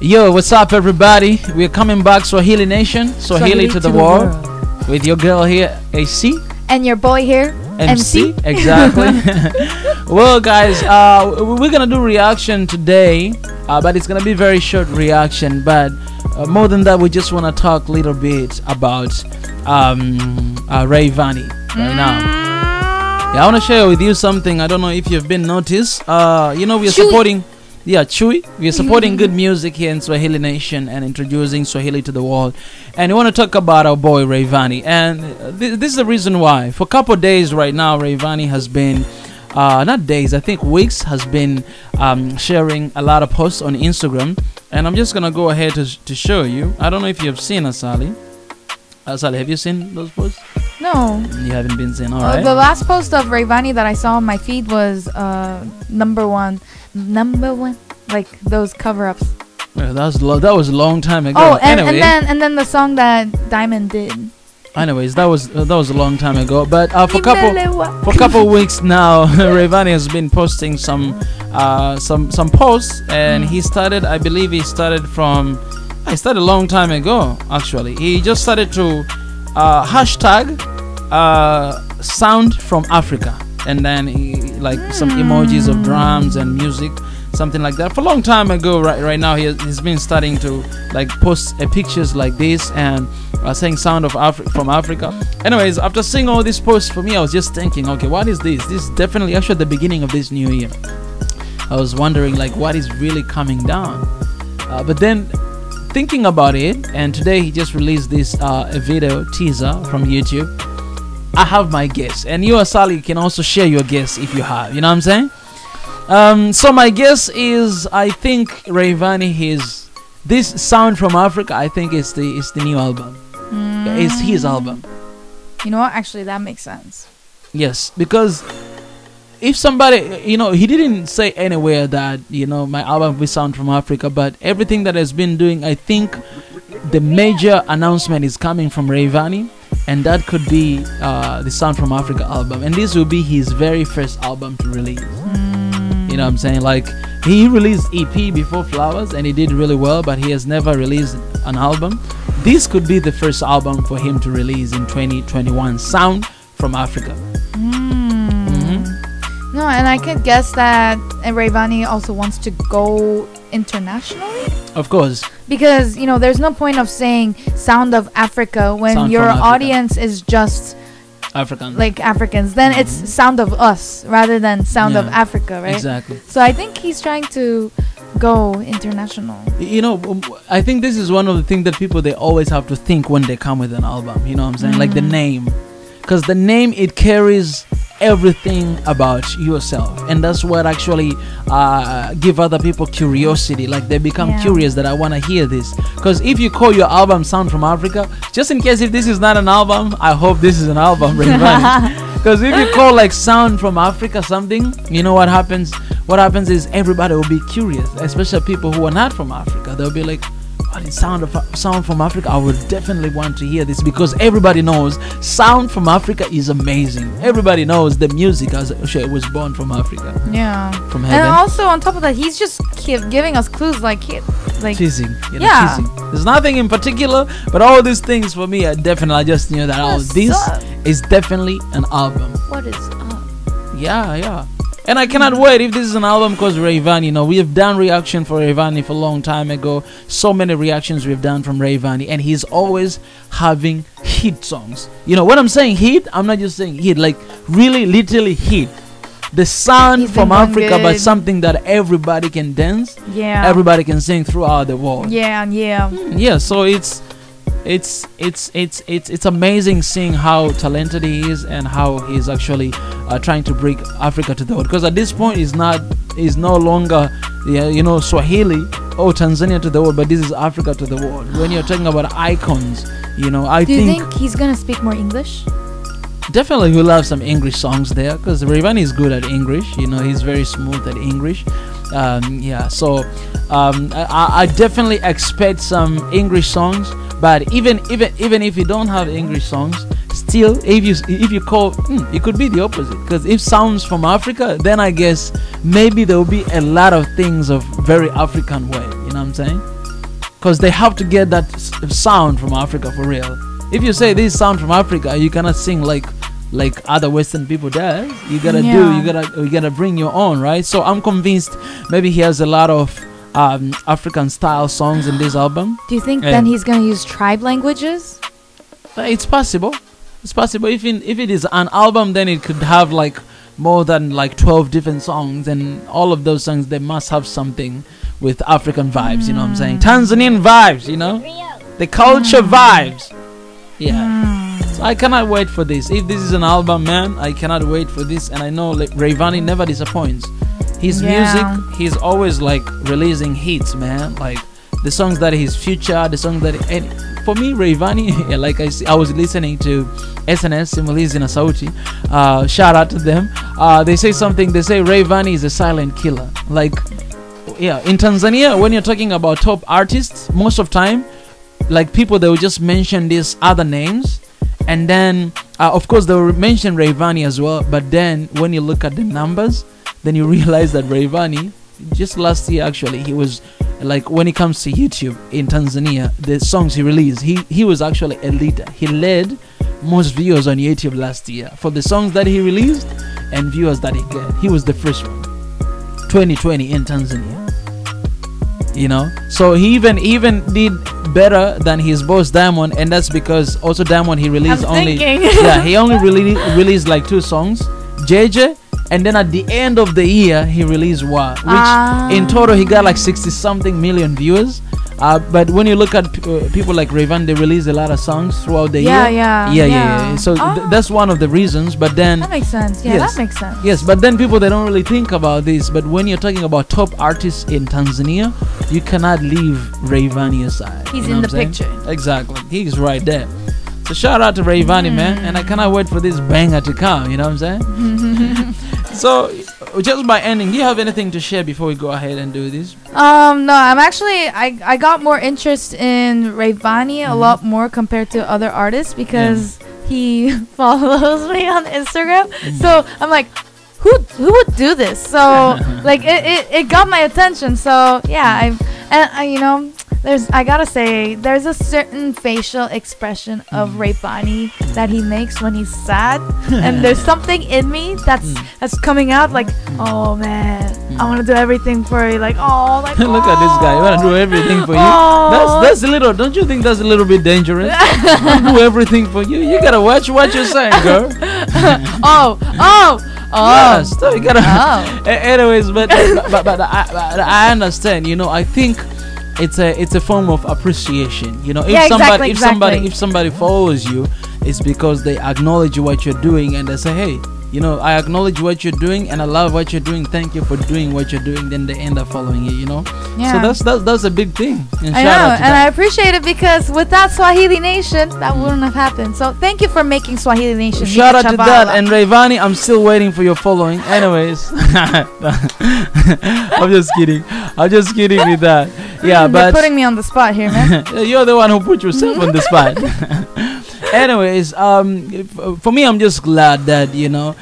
Yo, what's up, everybody? We're coming back, Swahili Nation, Swahili to the world, with your girl here, AC, and your boy here, MC. Exactly. Well, guys, we're gonna do reaction today, but it's gonna be very short reaction. But more than that, we just wanna talk a little bit about Rayvanny right now. Yeah, I wanna share with you something. I don't know if you've been noticed. You know, we are supporting. Yeah, Chewy. We are supporting good music here in Swahili Nation and introducing Swahili to the world. And we want to talk about our boy Rayvanny. And this is the reason why. For a couple of days right now, Rayvanny has been, not days, I think weeks, has been sharing a lot of posts on Instagram. And I'm just going to go ahead to show you. I don't know if you have seen Asali. Asali, have you seen those posts? No. You haven't been seeing, all right. The last post of Rayvanny that I saw on my feed was number one, like those cover-ups. Yeah, that was a long time ago. Oh, anyway, and then the song that Diamond did. Anyways, that was a long time ago. But for a couple of weeks now, Rayvanny has been posting some posts, and he started. I believe he started a long time ago. Actually, he just started to hashtag sound from Africa, and then he like some emojis of drums and music, something like that. For a long time ago, right now he's been starting to like post pictures like this and saying sound of from Africa. Anyways, after seeing all these posts, for me, I was just thinking, okay, what is this? This is definitely actually the beginning of this new year. I was wondering like what is really coming down, but then thinking about it, and today he just released this a video teaser from YouTube. I have my guess, and you, Asali, can also share your guess if you have. You know what I'm saying? So my guess is, I think Rayvanny, this sound from Africa, I think it's the new album. It's his album. You know what? Actually, that makes sense. Yes, because if somebody, you know, he didn't say anywhere that, you know, my album will sound from Africa, but everything that has been doing, I think the major announcement is coming from Rayvanny, and that could be the Sound from Africa album, and this will be his very first album to release. You know what I'm saying? Like, he released EP before Flowers, and he did really well, but he has never released an album. This could be the first album for him to release in 2021, Sound from Africa. No, and I could guess that Rayvanny also wants to go internationally. Of course. Because, you know, there's no point of saying Sound of Africa when Sound your audience is just African. like Africans. Then it's Sound of Us rather than Sound of Africa, right? Exactly. So I think he's trying to go international. You know, I think this is one of the things that people, they always have to think when they come with an album. You know what I'm saying? Like the name. Because the name, it carries everything about yourself, and that's what actually give other people curiosity. Like they become curious that I want to hear this. Because if you call your album Sound from Africa, just in case if this is not an album, I hope this is an album. Because if you call like Sound from Africa something, you know what happens? What happens is everybody will be curious, especially people who are not from Africa. They'll be like, Sound from Africa, I would definitely want to hear this, because everybody knows Sound from Africa is amazing. Everybody knows the music it was born from Africa. Yeah. From heaven. And also on top of that, he's just giving us clues like teasing. You know, teasing. There's nothing in particular, but all these things for me, I just knew that this is definitely an album. What is up? Yeah. And I cannot wait if this is an album, because Rayvanny, you know, we have done reaction for Rayvanny for a long time ago. So many reactions we've done from Rayvanny, and he's always having hit songs. You know, when I'm saying hit, I'm not just saying hit, like really literally hit. The sound from Africa, but something that everybody can dance. Yeah. Everybody can sing throughout the world. Yeah. Yeah, so it's amazing seeing how talented he is and how he's actually trying to bring Africa to the world. Because at this point, he's no longer you know, Swahili or Tanzania to the world, but this is Africa to the world. When you're talking about icons, you know, Do you think he's gonna speak more English? Definitely we'll have some English songs there, because Rayvanny is good at English. You know, he's very smooth at English. So I definitely expect some English songs. But even if you don't have English songs, still, if you call, it could be the opposite. Because if sounds from Africa, then I guess maybe there will be a lot of things of very African way. You know what I'm saying? because they have to get that sound from Africa for real. If you say this sound from Africa, you cannot sing like other Western people does. You gotta you gotta bring your own, right? So I'm convinced maybe he has a lot of African style songs in this album. Do you think then he's gonna use tribe languages? It's possible. It's possible. If it is an album, then it could have like more than like 12 different songs, and all of those songs, they must have something with African vibes. You know what I'm saying? Tanzanian vibes. You know, the culture vibes. Yeah. So I cannot wait for this. If this is an album, man, I cannot wait for this. And I know like, Rayvanny never disappoints. His music, he's always like releasing hits, man. Like the songs that he's featured, the songs that for me, Rayvanny, like I was listening to SNS Simulizi na Sauti. Shout out to them. They say something. They say Rayvanny is a silent killer. Like, yeah, in Tanzania, when you're talking about top artists, most of time, like people, they will just mention these other names, and then of course they will mention Rayvanny as well. But then when you look at the numbers, then you realize that Rayvanny, just last year actually, he was like, when it comes to YouTube in Tanzania, the songs he released, he was actually a leader. He led most viewers on YouTube last year for the songs that he released and viewers that he got. He was the first one, 2020 in Tanzania. You know, so he even did better than his boss Diamond, and that's because also Diamond, he released he only released like 2 songs, JJ. And then at the end of the year, he released Wa, which in total he got like 60-something million viewers. But when you look at people like Rayvanny, they release a lot of songs throughout the year. Yeah. So that's one of the reasons. But then that makes sense. Yeah, that makes sense. Yes, but then people, they don't really think about this. But when you're talking about top artists in Tanzania, you cannot leave Rayvanny aside. He's in the picture. Exactly, he's right there. So shout out to Rayvanny, man, and I cannot wait for this banger to come. You know what I'm saying? So, just by ending, do you have anything to share before we go ahead and do this? No, I'm actually, I got more interest in Rayvanny a lot more compared to other artists because he follows me on Instagram. So I'm like, who would do this? So like it got my attention. So yeah, you know, I gotta say, there's a certain facial expression of Rayvanny that he makes when he's sad, and there's something in me that's coming out like, oh man, I want to do everything for you. Like, oh, like look at this guy, I want to do everything for you. That's a little. Don't you think that's a little bit dangerous? Do everything for you. You gotta watch what you're saying, girl. Yes, so you gotta. Anyways, but I understand. You know, I think it's a form of appreciation. You know, if somebody follows you, it's because they acknowledge what you're doing, and they say, hey, you know, I acknowledge what you're doing and I love what you're doing, thank you for doing what you're doing. Then they end up following you, you know. So that's a big thing. And I know, and I appreciate it, because without Swahili Nation, that wouldn't have happened. So thank you for making Swahili Nation. Shout out to that. And Rayvanny, I'm still waiting for your following. Anyways, I'm just kidding with that. Yeah, but you're putting me on the spot here, man. You're the one who put yourself on the spot. Anyways, for me, I'm just glad that, you know,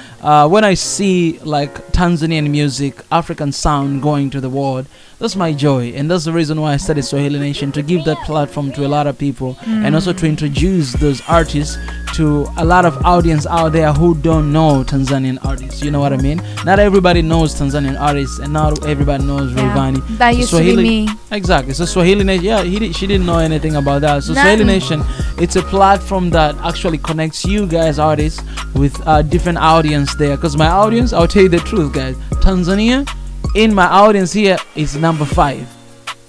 when I see like Tanzanian music, African sound going to the world, that's my joy, and that's the reason why I started Swahili Nation, to give that platform to a lot of people, and also to introduce those artists to a lot of audience out there who don't know Tanzanian artists. You know what I mean? Not everybody knows Tanzanian artists, and not everybody knows Rayvanny. That used to be me. Exactly. So Swahili Nation, she didn't know anything about that. So Swahili Nation, it's a platform that actually connects you guys, artists, with different audience there. Because my audience, I'll tell you the truth, guys, Tanzania, in my audience here, is number 5.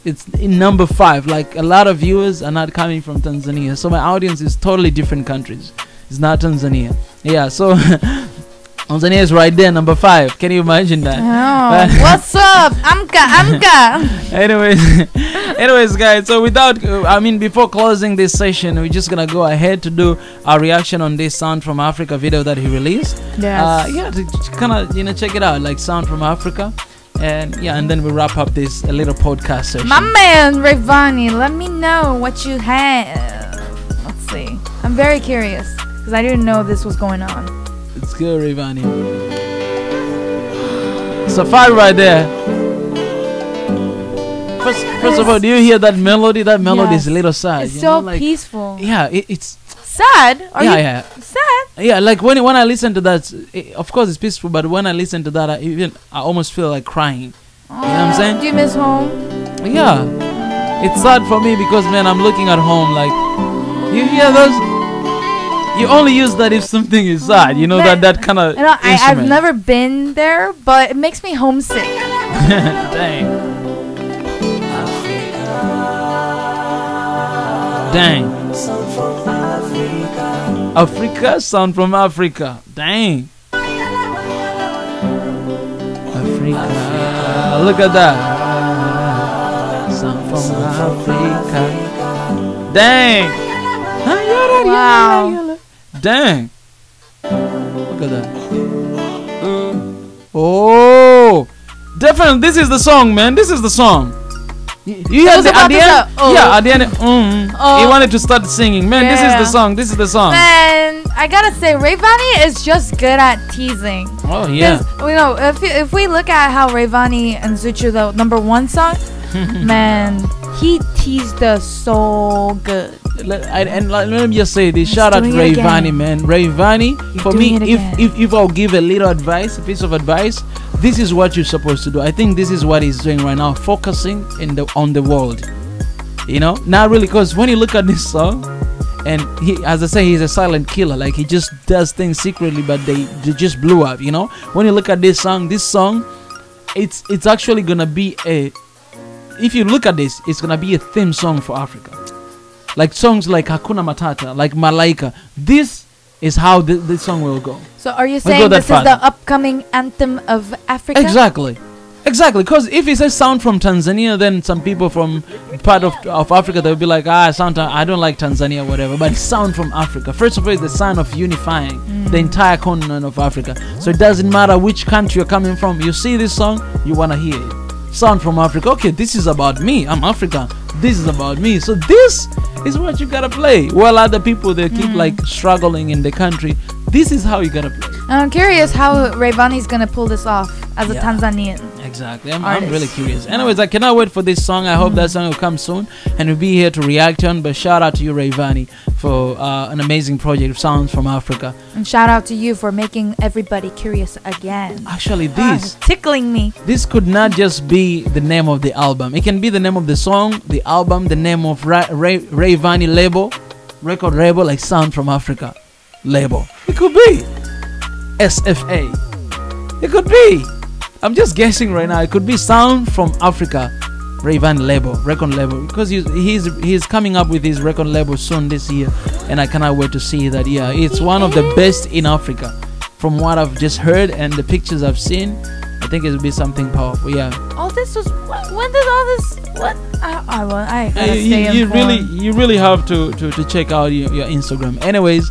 It's in number 5. Like, a lot of viewers are not coming from Tanzania, so my audience is totally different countries. It's not Tanzania. Yeah, so Tanzania is right there, number 5. Can you imagine that? Oh, what's up? Amka. Anyways, guys, so before closing this session, we're just gonna go ahead to do our reaction on this Sound from Africa video that he released. Yes. To kind of, you know, check it out, like Sound from Africa. And then we'll wrap up this a little podcast session. My man Rayvanny, let me know what you have. Let's see. I'm very curious, because I didn't know this was going on. It's good, Rayvanny. Safari right there. First of all, do you hear that melody? That melody is a little sad. It's so peaceful. Yeah, it's sad. Are you sad? Yeah, like when I listen to that, of course it's peaceful, but when I listen to that, I almost feel like crying. You know what I'm saying? Do you miss home? Yeah, it's sad for me because, man, I'm looking at home like, you hear those? You only use that if something is sad, you know, that kind of I've never been there, but it makes me homesick. Dang. Africa, sound from Africa. Dang. Africa. Look at that. Sound from Africa. Dang. Wow. Dang. Look at that. Oh. Definitely, this is the song, man. This is the song. You hear at the end? Yeah, at the end. He wanted to start singing. Man, this is the song. This is the song. Man, I gotta say, Rayvanny is just good at teasing. Oh, yeah. You know, if we look at how Rayvanny and Zuchu, the #1 song, man, he teased us so good. And let me just say this. Shout out to Rayvanny, man. Rayvanny, for me, if I'll give a little advice, a piece of advice, this is what you're supposed to do. I think this is what he's doing right now, focusing on the world. You know, not really, because when you look at this song, and he, as I say, he's a silent killer. Like, he just does things secretly, but they just blew up. You know, when you look at this song, it's actually gonna be if you look at this, it's gonna be a theme song for Africa. Like songs like Hakuna Matata, like Malaika. This is how this song will go. So are you saying this is the upcoming anthem of Africa? Exactly. Because if it says sound from Tanzania, then some people from part of Africa, they'll be like, I don't like Tanzania, whatever. But it's sound from Africa. First of all, it's the sign of unifying the entire continent of Africa. So it doesn't matter which country you're coming from. You see this song, you want to hear it. Sound from Africa. Okay, this is about me. I'm African. This is about me. So this is what you gotta play. While other people, they keep like struggling in the country, this is how you gotta play. I'm curious how Rayvanny's gonna pull this off as a Tanzanian. Exactly. I'm really curious. Anyways, I cannot wait for this song. I hope that song will come soon and we'll be here to react on. But shout out to you, Rayvanny, for an amazing project of Sounds from Africa. And shout out to you for making everybody curious again. Actually, this tickling me. This could not just be the name of the album. It can be the name of the song, the album, the name of Rayvanny record label, like Sound from Africa label. It could be SFA. It could be. I'm just guessing right now. It could be Sound from Africa Rayvanny record label, because he's coming up with his record label soon this year, and I cannot wait to see that. Yeah, it's one of the best in Africa from what I've just heard and the pictures I've seen. I think it will be something powerful. Yeah. All this was when did all this? What? I gotta stay informed. You really have to check out your Instagram. Anyways,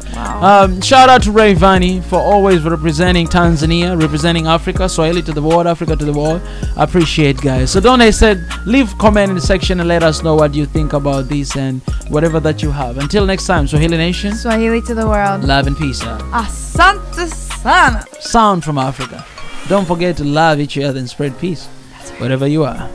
shout out to Rayvanny for always representing Tanzania, representing Africa, Swahili to the world, Africa to the world. I appreciate, guys. So don't hesitate, leave comment in the section and let us know what you think about this and whatever that you have. Until next time, Swahili Nation, Swahili to the world, love and peace. Asante sana. Sound from Africa. Don't forget to love each other and spread peace wherever you are.